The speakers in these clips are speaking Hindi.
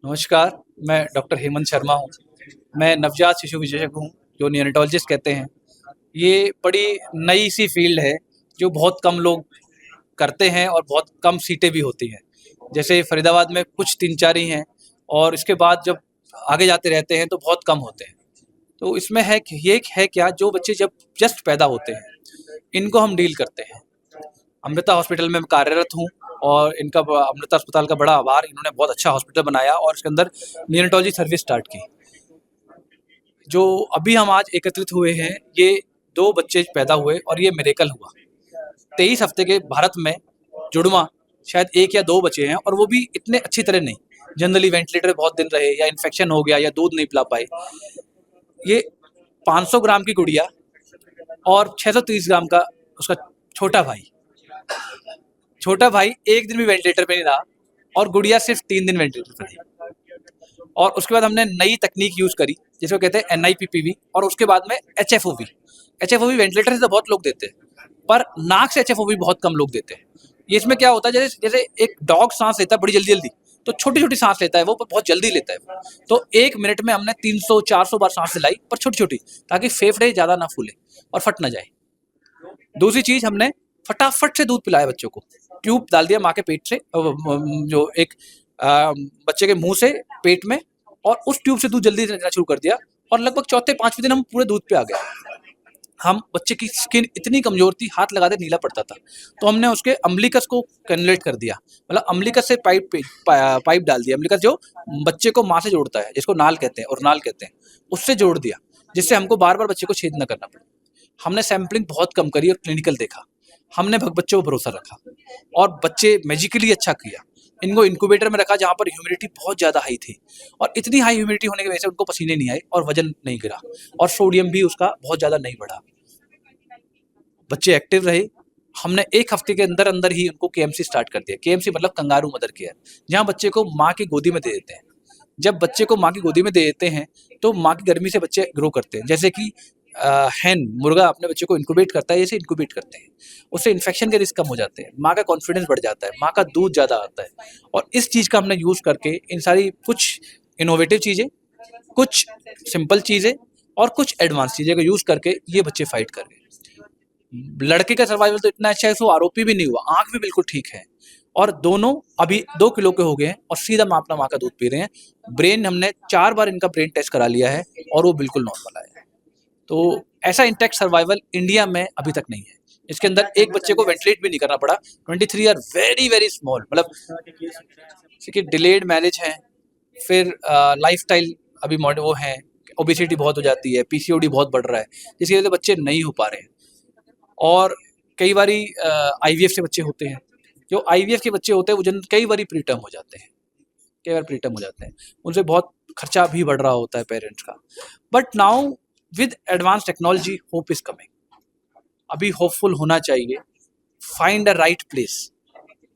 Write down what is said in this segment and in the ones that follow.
नमस्कार, मैं डॉक्टर हेमंत शर्मा हूँ। मैं नवजात शिशु विशेषज्ञ हूँ, जो नियोनेटोलॉजिस्ट कहते हैं। ये बड़ी नई सी फ़ील्ड है, जो बहुत कम लोग करते हैं और बहुत कम सीटें भी होती हैं। जैसे फरीदाबाद में कुछ 3-4 ही हैं और इसके बाद जब आगे जाते रहते हैं तो बहुत कम होते हैं। तो इसमें है कि ये है क्या, जो बच्चे जब जस्ट पैदा होते हैं, इनको हम डील करते हैं। अमृता हॉस्पिटल में मैं कार्यरत हूँ और इनका अमृता अस्पताल का बड़ा आभार। इन्होंने बहुत अच्छा हॉस्पिटल बनाया और इसके अंदर नियोनेटोलॉजी सर्विस स्टार्ट की। जो अभी हम आज एकत्रित हुए हैं, ये 2 बच्चे पैदा हुए और ये मिरेकल हुआ। 23 हफ्ते के भारत में जुड़वा शायद 1 या 2 बचे हैं और वो भी इतने अच्छी तरह नहीं। जनरली वेंटिलेटर पे बहुत दिन रहे या इन्फेक्शन हो गया या दूध नहीं पिला पाए। ये 500 ग्राम की गुड़िया और 630 ग्राम का उसका छोटा भाई। छोटा भाई 1 दिन भी वेंटिलेटर पे नहीं रहा और गुड़िया सिर्फ 3 दिन वेंटिलेटर पे रही। और उसके बाद हमने नई तकनीक यूज़ करी, जिसको कहते हैं NIPPV, और उसके बाद में HFOV। HFOV वेंटिलेटर से तो बहुत लोग देते हैं, पर नाक से HFOV बहुत कम लोग देते हैं। ये इसमें क्या होता है, जैसे जैसे एक डॉग सांस लेता है बड़ी जल्दी जल्दी, तो छोटी छोटी सांस लेता है वो, पर बहुत जल्दी लेता है वो। तो 1 मिनट में हमने 300-400 बार सांस लिलाई, पर छोटी छोटी, ताकि फेफड़े ज़्यादा ना फूले और फट ना जाए। दूसरी चीज़, हमने फटाफट से दूध पिलाया बच्चों को। ट्यूब डाल दिया माँ के पेट से, जो एक बच्चे के मुंह से पेट में, और उस ट्यूब से दूध जल्दी देना शुरू कर दिया और लगभग चौथे 5वें दिन हम पूरे दूध पे आ गए। हम बच्चे की स्किन इतनी कमजोर थी, हाथ लगाते नीला पड़ता था, तो हमने उसके अम्बिलिकस को कैनुलेट कर दिया। मतलब अम्बिलिकस से पाइप डाल दिया। अम्बिलिकस जो बच्चे को माँ से जोड़ता है, जिसको नाल कहते हैं और नाल कहते हैं, उससे जोड़ दिया, जिससे हमको बार बार बच्चे को छेद न करना पड़े। हमने सैम्पलिंग बहुत कम करी और क्लिनिकल देखा। हमने बच्चों पर भरोसा रखा और बच्चे मैजिकली अच्छा किया। इनको इंक्यूबेटर में रखा, जहाँ पर ह्यूमिडिटी बहुत ज़्यादा हाई थी, और इतनी हाई ह्यूमिडिटी होने की वजह से उनको पसीने नहीं आए और वजन नहीं गिरा और सोडियम भी उसका बहुत ज़्यादा नहीं बढ़ा। बच्चे एक्टिव रहे। हमने 1 हफ्ते के अंदर अंदर ही उनको KMC स्टार्ट कर दिया। KMC मतलब कंगारू मदर केयर, जहाँ बच्चे को माँ की गोदी में दे देते हैं। जब बच्चे को माँ की गोदी में दे देते हैं, तो माँ की गर्मी से बच्चे ग्रो करते हैं। जैसे कि हैन मुर्गा अपने बच्चे को इंक्यूबेट करता है, जैसे इंक्यूबेट करते हैं, उससे इन्फेक्शन के रिस्क कम हो जाते हैं, माँ का कॉन्फिडेंस बढ़ जाता है, माँ का दूध ज़्यादा आता है। और इस चीज़ का हमने यूज़ करके इन सारी कुछ इनोवेटिव चीज़ें, कुछ सिंपल चीज़ें और कुछ एडवांस चीज़ें का यूज़ करके ये बच्चे फाइट कर गए। लड़के का सर्वाइवल तो इतना अच्छा है, सो आरोपी भी नहीं हुआ, आंख भी बिल्कुल ठीक है, और दोनों अभी 2 किलो के हो गए हैं और सीधा माँ अपना माँ का दूध पी रहे हैं। ब्रेन हमने 4 बार इनका ब्रेन टेस्ट करा लिया है और वो बिल्कुल नॉर्मल आया है। तो ऐसा इंटैक्ट सर्वाइवल इंडिया में अभी तक नहीं है। इसके अंदर एक बच्चे को वेंटिलेट भी नहीं करना पड़ा। 23 आर वेरी वेरी स्मॉल, मतलब देखिए डिलेड मैरिज है, फिर लाइफस्टाइल अभी मॉडर्न वो है, ओबेसिटी बहुत हो जाती है, PCOD बहुत बढ़ रहा है, जिसकी वजह से बच्चे नहीं हो पा रहे हैं। और कई बारी IVF से बच्चे होते हैं। जो IVF के बच्चे होते हैं वो कई बारी प्रीटर्म हो जाते हैं, कई बार प्रीटर्म हो जाते हैं, उनसे बहुत खर्चा भी बढ़ रहा होता है पेरेंट्स का। But now with advance technology hope is coming. अभी होपफुल होना चाहिए। Find a right place,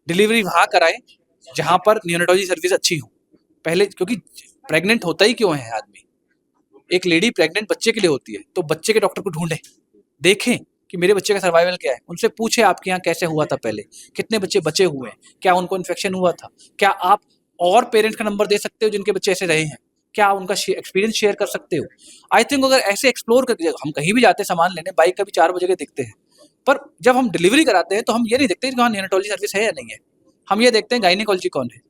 delivery वहाँ कराएं जहाँ पर नियोनेटोलॉजी सर्विस अच्छी हो। पहले, क्योंकि प्रेग्नेंट होता ही क्यों है आदमी, एक लेडी प्रेग्नेंट बच्चे के लिए होती है, तो बच्चे के डॉक्टर को ढूंढें, देखें कि मेरे बच्चे का सर्वाइवल क्या है। उनसे पूछे आपके यहाँ कैसे हुआ था पहले, कितने बच्चे बचे हुए हैं, क्या उनको इन्फेक्शन हुआ था, क्या आप और पेरेंट्स का नंबर दे सकते हो जिनके बच्चे ऐसे रहे हैं, क्या उनका एक्सपीरियंस शेयर कर सकते हो। आई थिंक अगर ऐसे एक्सप्लोर करके, हम कहीं भी जाते हैं सामान लेने, बाइक का भी 4 बजे के दिखते हैं, पर जब हम डिलीवरी कराते हैं तो हम ये नहीं देखते कि वहाँ नियोनेटोलॉजी सर्विस है या नहीं है। हम ये देखते हैं गायनेकोलॉजी कौन है।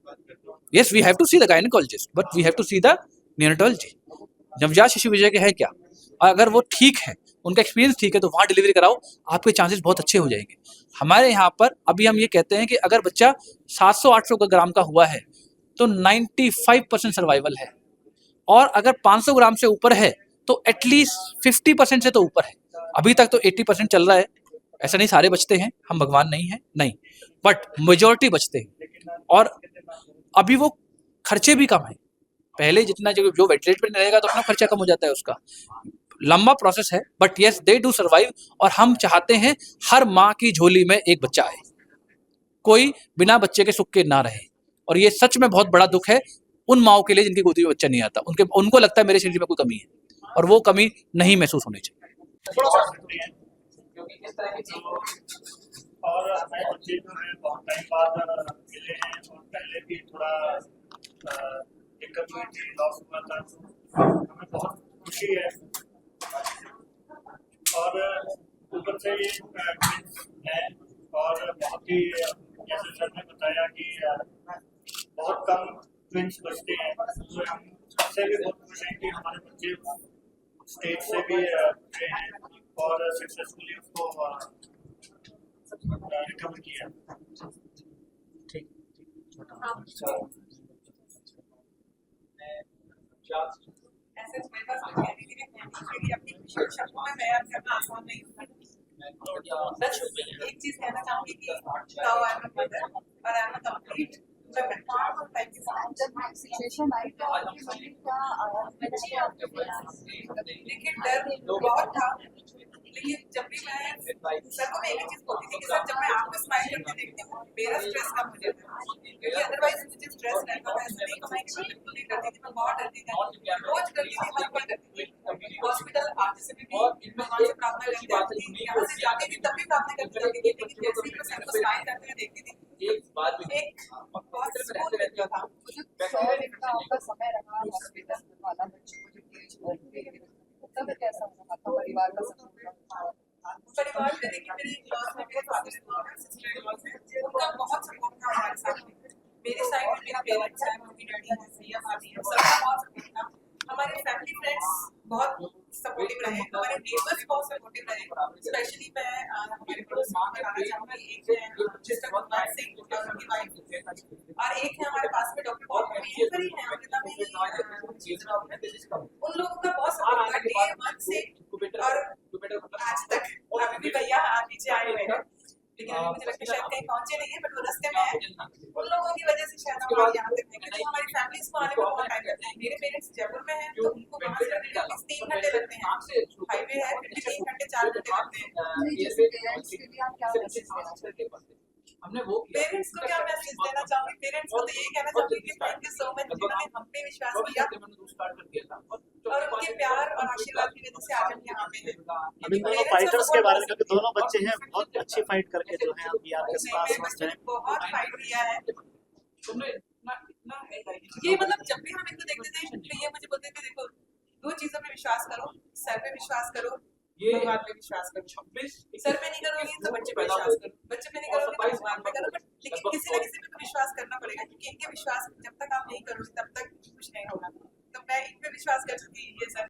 Yes, we have to see the gynaecologist, but we have to see the neonatology. नवजात शिशु विशेषज्ञ है क्या, और अगर वो ठीक है, उनका एक्सपीरियंस ठीक है, तो वहाँ डिलीवरी कराओ, आपके चांसेस बहुत अच्छे हो जाएंगे। हमारे यहाँ पर अभी हम ये कहते हैं कि अगर बच्चा 700-800 ग्राम का हुआ है तो 95% सर्वाइवल है, और अगर 500 ग्राम से ऊपर है तो एटलीस्ट 50% से तो ऊपर है। अभी तक तो 80% चल रहा है। ऐसा नहीं सारे बचते हैं, हम भगवान नहीं है, नहीं, बट मेजोरिटी बचते हैं। और अभी वो खर्चे भी कम है। पहले जितना जो वेंटिलेटर पे रहेगा तो अपना खर्चा कम हो जाता है उसका। लंबा प्रोसेस है, but yes they do survive. और हम चाहते हैं हर माँ की झोली में एक बच्चा आए, कोई बिना बच्चे के सुख के ना रहे। और ये सच में बहुत बड़ा दुख है उन माओं के लिए जिनकी गोदी में बच्चा नहीं आता। उनको लगता है मेरे शरीर में कोई कमी है, और वो कमी नहीं महसूस होनी चाहिए। और हमें बच्चे जो है बहुत टाइम बाद मिले हैं, और पहले भी थोड़ा दिक्कत दिक्कत हुई थी, लॉस हुआ था, तो हमें बहुत खुशी है। और ऊपर से ये ट्विंस है, और बहुत ही जैसे सर ने बताया कि बहुत कम ट्विंस बचते हैं, तो हम उससे भी बहुत खुश हैं कि हमारे बच्चे स्टेट से भी उठे हैं और सक्सेसफुली उसको रिकवर किया। ठीक। ऐसे मेरे पास अपनी शब्दों में बयान करना आसान नहीं होता। बस एक चीज कहना चाहूंगी कि now I am a mother और आई एम अ कंप्लीट जब सिचुएशन आई तो आपकी मम्मी क्या लेकिन डर बहुत था। लेकिन जब भी मैं सर को मैं एक ही चीज बोलती थी कि सर जब मैं आपको स्माइल करके देखती हूँ मेरा स्ट्रेस कम हो जाता है, क्योंकि अदरवाइज मुझे स्ट्रेस रहता था। ऐसे नहीं कमाई कि बिल्कुल नहीं करती थी, मैं बहुत डरती थी, रोज करती थी, हर पल करती थी। हॉस्पिटल आते समय भी भगवान से प्रार्थना करती थी, यहाँ से जाती थी तब भी प्रार्थना करती थी, लेकिन जैसे ही मैं सर को स्माइल करते हुए देखती थी एक बहुत सुकून मिलता था। आपका समय रहा हॉस्पिटल वाला बच्चे को जो केज बोलते तब कैसा हुआ था परिवार का सपोर्ट? परिवार में देखिए मेरे क्लास में मेरे फादर इन लॉ है, सिस्टर इन लॉ है, उनका बहुत सपोर्ट था हमारे साथ में। मेरे साइड में मेरे पेरेंट्स हैं, मम्मी डैडी हैं, भैया भाभी हैं, सबका बहुत सपोर्ट था। हमारे फैमिली फ्रेंड्स बहुत सपोर्टिव रहे, हमारे नेबर्स बहुत सपोर्टिव रहे। स्पेशली मैं हमारे पड़ोस में बताना चाहूंगी, एक है मिस्टर भगवान सिंह और उनकी वाइफ, और एक है हमारे पास में डॉक्टर पॉल महेश्वर ही है, अमृता में उन लोगों का बहुत सपोर्ट था डे वन से और आज तक। अभी भी भैया नीचे आए हुए हैं, लेकिन अभी मुझे लगता है शायद कहीं पहुंचे नहीं है, बट वो रास्ते में है। उन लोगों की वजह से शायद हम आज यहाँ तक नहीं, क्योंकि हमारी फैमिलीज को आने में बहुत टाइम लगता है। मेरे पेरेंट्स जयपुर में हैं, तो उनको वहाँ से लगने में 3 घंटे लगते हैं, हाईवे है फिर भी 3 घंटे 4 घंटे लगते हैं। हमने वो पेरेंट्स को क्या मैसेज देना चाहूंगी? पेरेंट्स को तो यही कहना चाहूंगी कि थैंक यू सो मच, जिन्होंने हम पे विश्वास किया और उनके प्यार और आशीर्वाद की वजह से आज हम यहाँ पे हैं। अभी दोनों फाइटर्स के बारे में, क्योंकि दोनों बच्चे हैं बहुत अच्छी फाइट करके जो है अभी आपके पास मस्त है। बहुत फाइट किया है ये, मतलब जब भी हम इनको देखते थे तो ये मुझे बोलते थे देखो 2 चीजों पे विश्वास करो, सर पे विश्वास करो, भगवान पे विश्वास करो। सर पे नहीं करोगे तो बच्चे पे विश्वास करो, बच्चे पे नहीं करोगे तो भगवान पे करो, लेकिन किसी न किसी पे तो विश्वास करना पड़ेगा, क्योंकि इनके विश्वास जब तक आप नहीं करोगे तब तक कुछ नहीं होगा। तो मैं इन पे विश्वास कर चुकी, ये सर